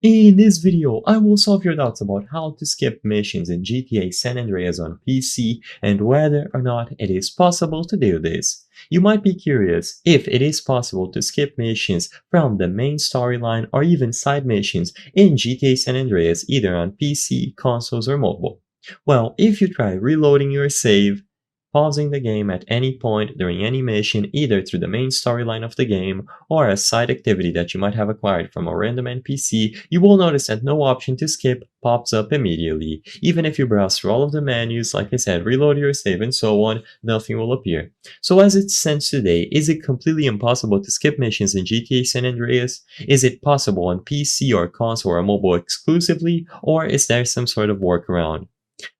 In this video, I will solve your doubts about how to skip missions in GTA San Andreas on PC and whether or not it is possible to do this. You might be curious if it is possible to skip missions from the main storyline or even side missions in GTA San Andreas either on PC, consoles, or mobile. Well, if you try reloading your save, pausing the game at any point during any mission either through the main storyline of the game or a side activity that you might have acquired from a random NPC, you will notice that no option to skip pops up immediately. Even if you browse through all of the menus, like I said, reload your save and so on, nothing will appear. So as it stands today, is it completely impossible to skip missions in GTA San Andreas? Is it possible on PC or console or mobile exclusively, or is there some sort of workaround?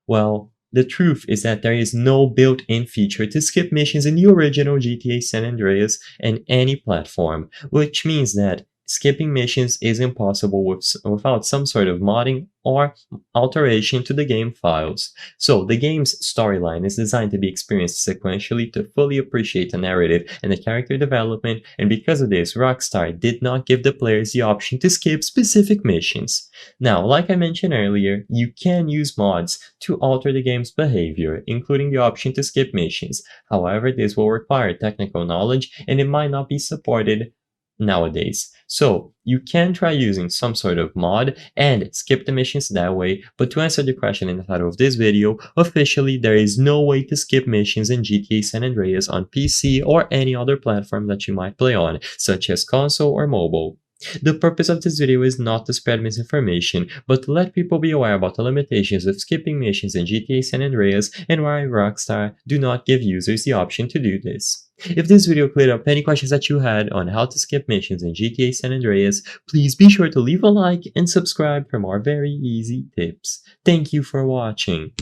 Well, the truth is that there is no built-in feature to skip missions in the original GTA San Andreas and any platform, which means that skipping missions is impossible without some sort of modding or alteration to the game files. So the game's storyline is designed to be experienced sequentially to fully appreciate the narrative and the character development, and because of this, Rockstar did not give the players the option to skip specific missions. Now, like I mentioned earlier, you can use mods to alter the game's behavior, including the option to skip missions. However, this will require technical knowledge and it might not be supported nowadays. So, you can try using some sort of mod and skip the missions that way, but to answer the question in the title of this video, officially there is no way to skip missions in GTA San Andreas on PC or any other platform that you might play on, such as console or mobile. The purpose of this video is not to spread misinformation, but to let people be aware about the limitations of skipping missions in GTA San Andreas and why Rockstar do not give users the option to do this. If this video cleared up any questions that you had on how to skip missions in GTA San Andreas, please be sure to leave a like and subscribe for more very easy tips. Thank you for watching.